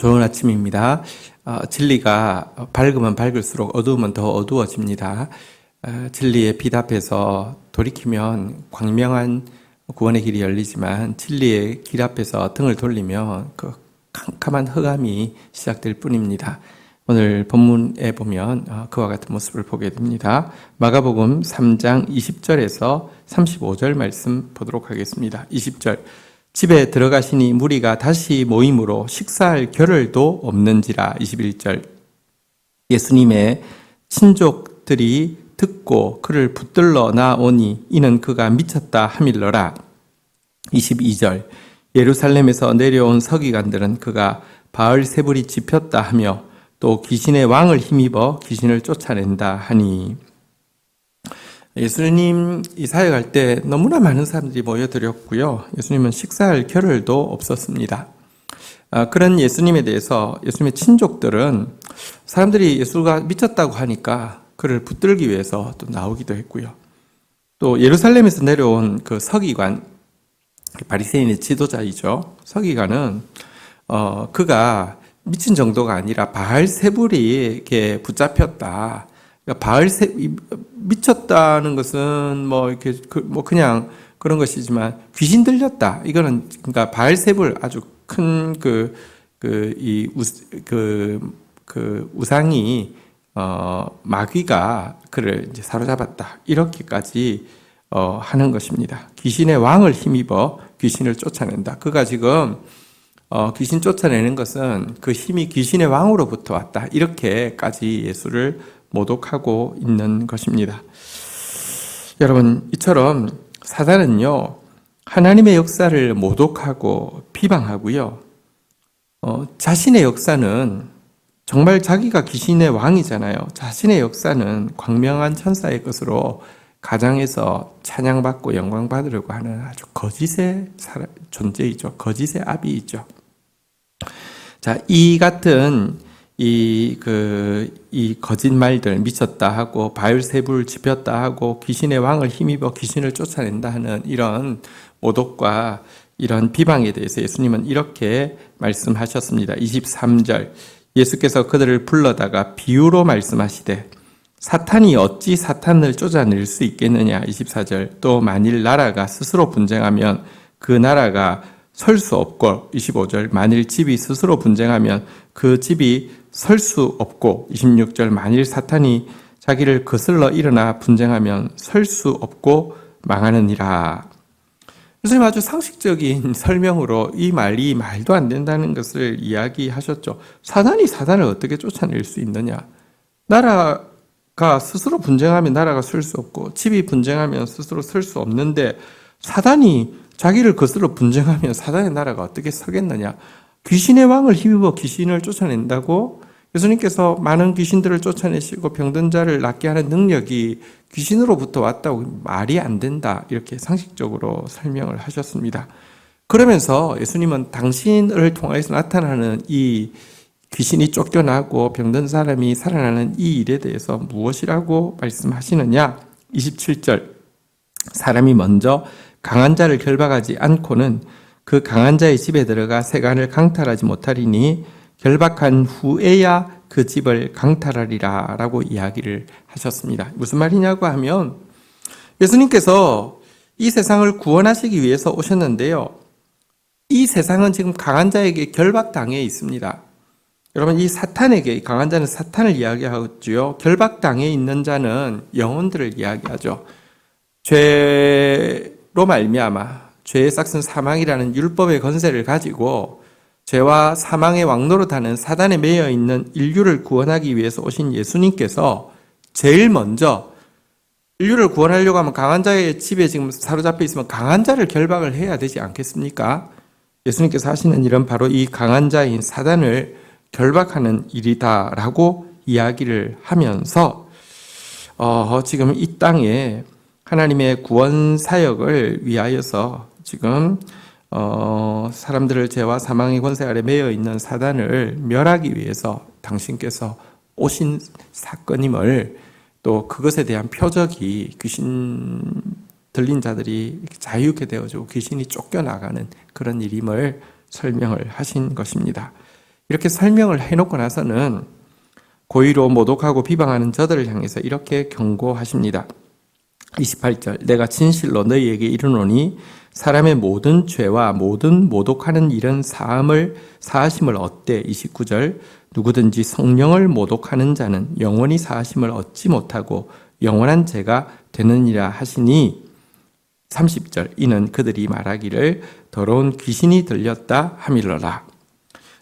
좋은 아침입니다. 진리가 밝으면 밝을수록 어두우면 더 어두워집니다. 진리의 빛 앞에서 돌이키면 광명한 구원의 길이 열리지만 진리의 길 앞에서 등을 돌리면 그 캄캄한 흑암이 시작될 뿐입니다. 오늘 본문에 보면 그와 같은 모습을 보게 됩니다. 마가복음 3장 20절에서 35절 말씀 보도록 하겠습니다. 20절 집에 들어가시니 무리가 다시 모임으로 식사할 겨를도 없는지라. 21절 예수님의 친족들이 듣고 그를 붙들러 나오니 이는 그가 미쳤다 하밀러라. 22절 예루살렘에서 내려온 서기관들은 그가 바알세불이 집혔다 하며 또 귀신의 왕을 힘입어 귀신을 쫓아낸다 하니. 예수님 이 사역할 때 너무나 많은 사람들이 모여들었고요. 예수님은 식사할 겨를도 없었습니다. 그런 예수님에 대해서 예수님의 친족들은 사람들이 예수가 미쳤다고 하니까 그를 붙들기 위해서 또 나오기도 했고요. 또 예루살렘에서 내려온 그 서기관, 바리새인의 지도자이죠. 서기관은 그가 미친 정도가 아니라 바알세불이 이렇게 붙잡혔다. 그러니까 미쳤다는 것은 이렇게 그냥 그런 것이지만 귀신 들렸다. 이거는 그러니까 바알세불 아주 큰 우상이 마귀가 그를 이제 사로잡았다. 이렇게까지 하는 것입니다. 귀신의 왕을 힘입어 귀신을 쫓아낸다. 그가 지금 귀신 쫓아내는 것은 그 힘이 귀신의 왕으로부터 왔다. 이렇게까지 예수를 모독하고 있는 것입니다. 여러분, 이처럼 사단은요, 하나님의 역사를 모독하고 비방하고요, 자신의 역사는 정말 자기가 귀신의 왕이잖아요. 자신의 역사는 광명한 천사의 것으로 가장해서 찬양받고 영광받으려고 하는 아주 거짓의 존재이죠. 거짓의 아비이죠. 자, 이 같은 이 거짓말들, 미쳤다 하고 바알세불 집혔다 하고 귀신의 왕을 힘입어 귀신을 쫓아낸다 하는 이런 모독과 이런 비방에 대해서 예수님은 이렇게 말씀하셨습니다. 23절 예수께서 그들을 불러다가 비유로 말씀하시되 사탄이 어찌 사탄을 쫓아낼 수 있겠느냐. 24절 또 만일 나라가 스스로 분쟁하면 그 나라가 설 수 없고. 25절 만일 집이 스스로 분쟁하면 그 집이 설 수 없고. 26절 만일 사탄이 자기를 거슬러 일어나 분쟁하면 설 수 없고 망하느니라. 그래서 아주 상식적인 설명으로 이 말이 말도 안 된다는 것을 이야기하셨죠. 사단이 사단을 어떻게 쫓아낼 수 있느냐. 나라가 스스로 분쟁하면 나라가 설 수 없고 집이 분쟁하면 스스로 설 수 없는데 사단이 자기를 거슬러 분쟁하면 사단의 나라가 어떻게 서겠느냐. 귀신의 왕을 힘입어 귀신을 쫓아낸다고? 예수님께서 많은 귀신들을 쫓아내시고 병든 자를 낫게 하는 능력이 귀신으로부터 왔다고 말이 안 된다. 이렇게 상식적으로 설명을 하셨습니다. 그러면서 예수님은 당신을 통해서 나타나는 이 귀신이 쫓겨나고 병든 사람이 살아나는 이 일에 대해서 무엇이라고 말씀하시느냐? 27절 사람이 먼저 강한 자를 결박하지 않고는 그 강한 자의 집에 들어가 세간을 강탈하지 못하리니 결박한 후에야 그 집을 강탈하리라 라고 이야기를 하셨습니다. 무슨 말이냐고 하면 예수님께서 이 세상을 구원하시기 위해서 오셨는데요. 이 세상은 지금 강한 자에게 결박당해 있습니다. 여러분, 이 사탄에게, 강한 자는 사탄을 이야기하고요. 결박당해 있는 자는 영혼들을 이야기하죠. 죄로 말미암아 죄의 싹슨 사망이라는 율법의 권세를 가지고 죄와 사망의 왕노릇하는 사단에 매여 있는 인류를 구원하기 위해서 오신 예수님께서 제일 먼저 인류를 구원하려고 하면 강한 자의 집에 지금 사로잡혀 있으면 강한 자를 결박을 해야 되지 않겠습니까? 예수님께서 하시는 일은 바로 이 강한 자인 사단을 결박하는 일이다라고 이야기를 하면서 지금 이 땅에 하나님의 구원 사역을 위하여서 지금 사람들을 죄와 사망의 권세 아래 매여 있는 사단을 멸하기 위해서 당신께서 오신 사건임을, 또 그것에 대한 표적이 귀신 들린 자들이 자유케 되어지고 귀신이 쫓겨나가는 그런 일임을 설명을 하신 것입니다. 이렇게 설명을 해놓고 나서는 고의로 모독하고 비방하는 저들을 향해서 이렇게 경고하십니다. 28절 내가 진실로 너희에게 이르노니 사람의 모든 죄와 모든 모독하는 일은 사하심을 얻되 29절 누구든지 성령을 모독하는 자는 영원히 사하심을 얻지 못하고 영원한 죄가 되느니라 하시니 30절 이는 그들이 말하기를 더러운 귀신이 들렸다 함이러라.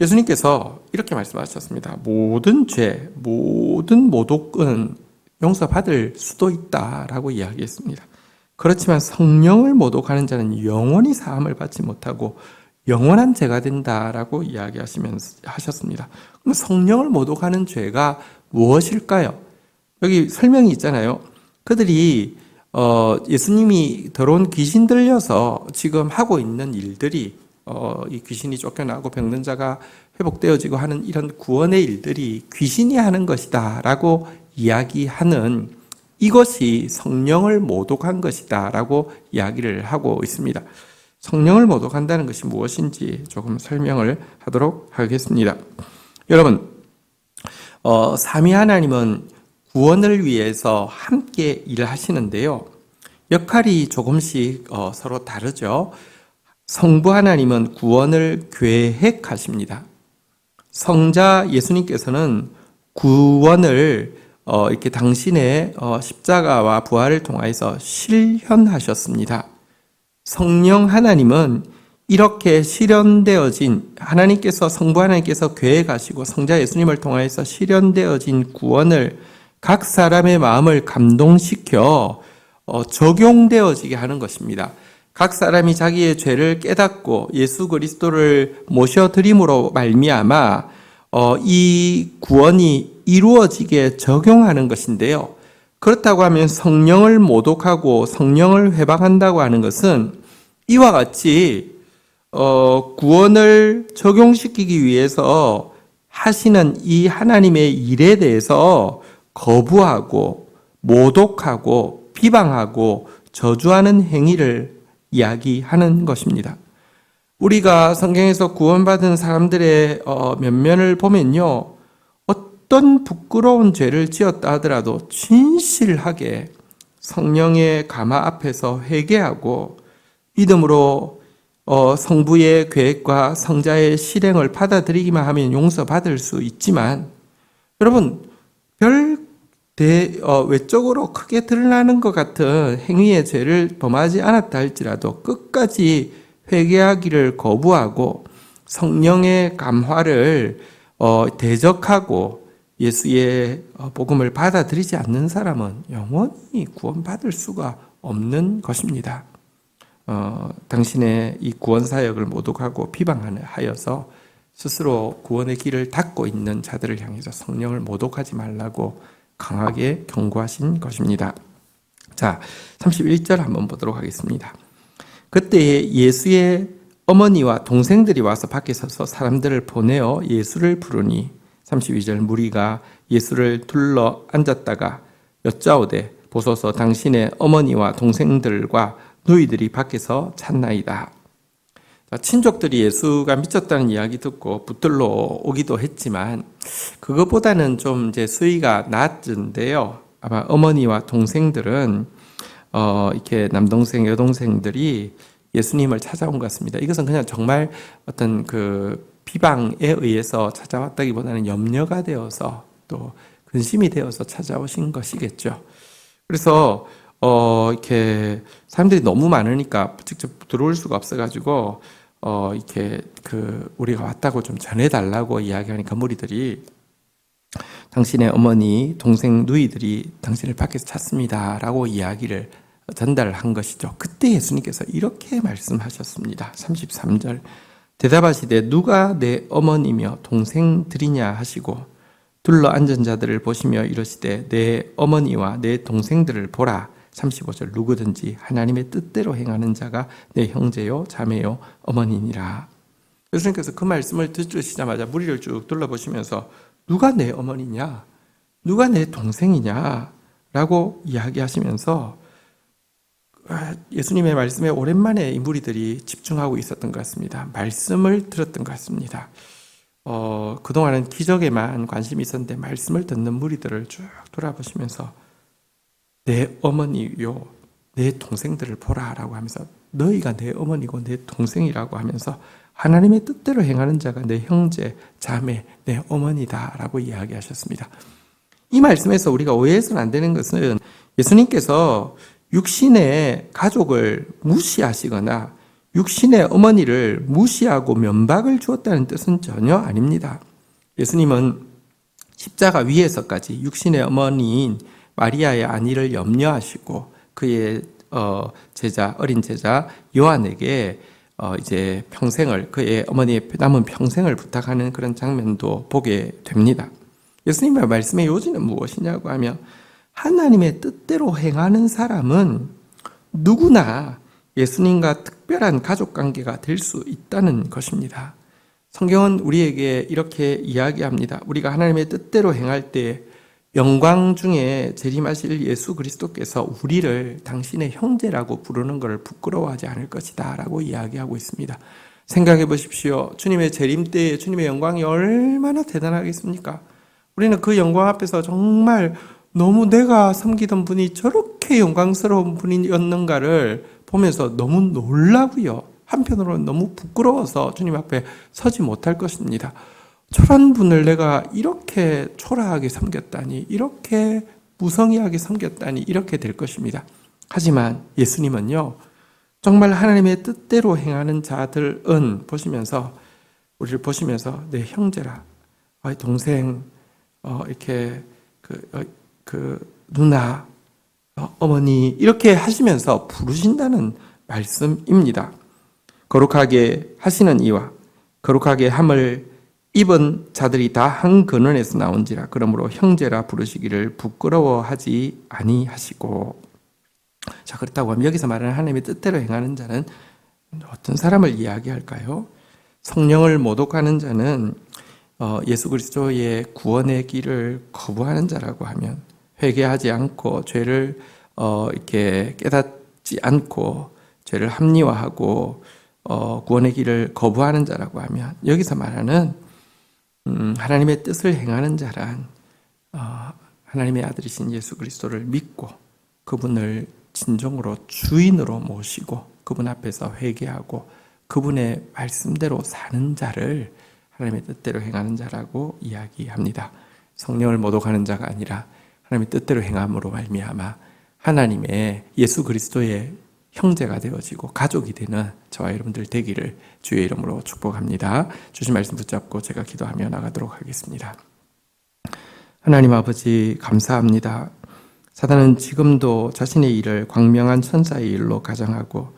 예수님께서 이렇게 말씀하셨습니다. 모든 죄, 모든 모독은 용서받을 수도 있다라고 이야기했습니다. 그렇지만 성령을 모독하는 자는 영원히 사함을 받지 못하고 영원한 죄가 된다라고 하셨습니다. 그럼 성령을 모독하는 죄가 무엇일까요? 여기 설명이 있잖아요. 그들이 예수님이 더러운 귀신 들려서 지금 하고 있는 일들이 이 귀신이 쫓겨나고 병든 자가 회복되어지고 하는 이런 구원의 일들이 귀신이 하는 것이다 라고 이야기하는 이것이 성령을 모독한 것이다 라고 이야기를 하고 있습니다. 성령을 모독한다는 것이 무엇인지 조금 설명을 하도록 하겠습니다. 여러분, 삼위 하나님은 구원을 위해서 함께 일하시는데요. 역할이 조금씩 서로 다르죠. 성부 하나님은 구원을 계획하십니다. 성자 예수님께서는 구원을 이렇게 당신의 십자가와 부활을 통하여서 실현하셨습니다. 성령 하나님은 이렇게 실현되어진 하나님께서 성부 하나님께서 계획하시고 성자 예수님을 통하여서 실현되어진 구원을 각 사람의 마음을 감동시켜 적용되어지게 하는 것입니다. 각 사람이 자기의 죄를 깨닫고 예수 그리스도를 모셔드림으로 말미암아 이 구원이 이루어지게 적용하는 것인데요. 그렇다고 하면 성령을 모독하고 성령을 회방한다고 하는 것은 이와 같이 구원을 적용시키기 위해서 하시는 이 하나님의 일에 대해서 거부하고 모독하고 비방하고 저주하는 행위를 이야기하는 것입니다. 우리가 성경에서 구원받은 사람들의 면면을 보면요, 어떤 부끄러운 죄를 지었다 하더라도 진실하게 성령의 감화 앞에서 회개하고 믿음으로 성부의 계획과 성자의 실행을 받아들이기만 하면 용서받을 수 있지만, 여러분, 외적으로 크게 드러나는 것 같은 행위의 죄를 범하지 않았다 할지라도 끝까지 회개하기를 거부하고 성령의 감화를 대적하고 예수의 복음을 받아들이지 않는 사람은 영원히 구원받을 수가 없는 것입니다. 당신의 이 구원 사역을 모독하고 비방하여서 스스로 구원의 길을 닫고 있는 자들을 향해서 성령을 모독하지 말라고 강하게 경고하신 것입니다. 자, 31절 한번 보도록 하겠습니다. 그때 예수의 어머니와 동생들이 와서 밖에 서서 사람들을 보내어 예수를 부르니 32절 무리가 예수를 둘러 앉았다가 여짜오되 보소서 당신의 어머니와 동생들과 누이들이 밖에서 찾나이다. 친족들이 예수가 미쳤다는 이야기 듣고 붙들러 오기도 했지만 그것보다는 좀 이제 수위가 낮은데요. 아마 어머니와 동생들은 이렇게 남동생, 여동생들이 예수님을 찾아온 것 같습니다. 이것은 그냥 정말 어떤 그 비방에 의해서 찾아왔다기보다는 염려가 되어서 또 근심이 되어서 찾아오신 것이겠죠. 그래서 이렇게 사람들이 너무 많으니까 직접 들어올 수가 없어가지고 이렇게 우리가 왔다고 좀 전해달라고 이야기하니까 무리들이 당신의 어머니, 동생, 누이들이 당신을 밖에서 찾습니다라고 이야기를 전달한 것이죠. 그때 예수님께서 이렇게 말씀하셨습니다. 33절 대답하시되 누가 내 어머니며 동생들이냐 하시고 둘러 앉은 자들을 보시며 이르시되 내 어머니와 내 동생들을 보라. 35절 누구든지 하나님의 뜻대로 행하는 자가 내 형제요 자매요 어머니니라. 예수님께서 그 말씀을 듣으시자마자 무리를 쭉 둘러보시면서 누가 내 어머니냐, 누가 내 동생이냐 라고 이야기하시면서 예수님의 말씀에 오랜만에 이 무리들이 집중하고 있었던 것 같습니다. 말씀을 들었던 것 같습니다. 그동안은 기적에만 관심이 있었는데 말씀을 듣는 무리들을 쭉 돌아보시면서 내 어머니요, 내 동생들을 보라라고 하면서 너희가 내 어머니고 내 동생이라고 하면서 하나님의 뜻대로 행하는 자가 내 형제, 자매, 내 어머니다라고 이야기하셨습니다. 이 말씀에서 우리가 오해해서는 안 되는 것은 예수님께서 육신의 가족을 무시하시거나 육신의 어머니를 무시하고 면박을 주었다는 뜻은 전혀 아닙니다. 예수님은 십자가 위에서까지 육신의 어머니인 마리아의 안위를 염려하시고 그의 어린 제자 요한에게 이제 평생을 그의 어머니의 남은 평생을 부탁하는 그런 장면도 보게 됩니다. 예수님의 말씀의 요지는 무엇이냐고 하면 하나님의 뜻대로 행하는 사람은 누구나 예수님과 특별한 가족 관계가 될 수 있다는 것입니다. 성경은 우리에게 이렇게 이야기합니다. 우리가 하나님의 뜻대로 행할 때 영광 중에 재림하실 예수 그리스도께서 우리를 당신의 형제라고 부르는 것을 부끄러워하지 않을 것이다 라고 이야기하고 있습니다. 생각해 보십시오. 주님의 재림 때에 주님의 영광이 얼마나 대단하겠습니까? 우리는 그 영광 앞에서 정말 너무 내가 섬기던 분이 저렇게 영광스러운 분이었는가를 보면서 너무 놀라고요. 한편으로는 너무 부끄러워서 주님 앞에 서지 못할 것입니다. 저런 분을 내가 이렇게 초라하게 섬겼다니, 이렇게 무성의하게 섬겼다니 이렇게 될 것입니다. 하지만 예수님은요, 정말 하나님의 뜻대로 행하는 자들은 우리를 보시면서 내 형제라, 동생, 이렇게 누나, 어머니 이렇게 하시면서 부르신다는 말씀입니다. 거룩하게 하시는 이와 거룩하게 함을 입은 자들이 다 한 근원에서 나온지라 그러므로 형제라 부르시기를 부끄러워하지 아니하시고. 자, 그렇다고 하면 여기서 말하는 하나님의 뜻대로 행하는 자는 어떤 사람을 이야기할까요? 성령을 모독하는 자는 예수 그리스도의 구원의 길을 거부하는 자라고 하면, 회개하지 않고 죄를 이렇게 깨닫지 않고 죄를 합리화하고 구원의 길을 거부하는 자라고 하면, 여기서 말하는 하나님의 뜻을 행하는 자란 하나님의 아들이신 예수 그리스도를 믿고 그분을 진정으로 주인으로 모시고 그분 앞에서 회개하고 그분의 말씀대로 사는 자를 하나님의 뜻대로 행하는 자라고 이야기합니다. 성령을 모독하는 자가 아니라 하나님의 뜻대로 행함으로 말미암아 하나님의 예수 그리스도의 형제가 되어지고 가족이 되는 저와 여러분들 되기를 주의 이름으로 축복합니다. 주신 말씀 붙잡고 제가 기도하며 나가도록 하겠습니다. 하나님 아버지 감사합니다. 사단은 지금도 자신의 일을 광명한 천사의 일로 가정하고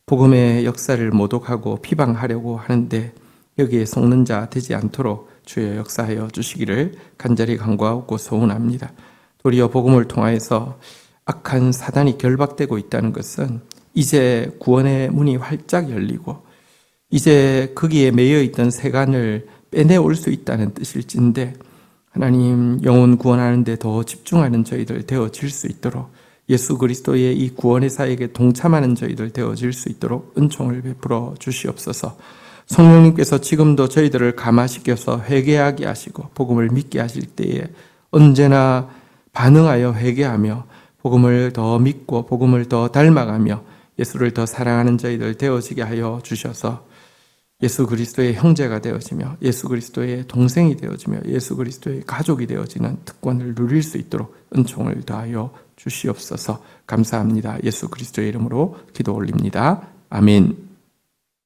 복음의 역사를 모독하고 비방하려고 하는데 여기에 속는 자 되지 않도록 주여 역사하여 주시기를 간절히 간구하고 소원합니다. 도리어 복음을 통하여서 악한 사단이 결박되고 있다는 것은 이제 구원의 문이 활짝 열리고 이제 거기에 매여 있던 세간을 빼내올 수 있다는 뜻일진데, 하나님 영혼 구원하는 데 더 집중하는 저희들 되어질 수 있도록, 예수 그리스도의 이 구원의 사역에 동참하는 저희들 되어질 수 있도록 은총을 베풀어 주시옵소서. 성령님께서 지금도 저희들을 감화시켜서 회개하게 하시고 복음을 믿게 하실 때에 언제나 반응하여 회개하며 복음을 더 믿고 복음을 더 닮아가며 예수를 더 사랑하는 저희들 되어지게 하여 주셔서 예수 그리스도의 형제가 되어지며 예수 그리스도의 동생이 되어지며 예수 그리스도의 가족이 되어지는 특권을 누릴 수 있도록 은총을 더하여 주시옵소서. 감사합니다. 예수 그리스도의 이름으로 기도 올립니다. 아멘.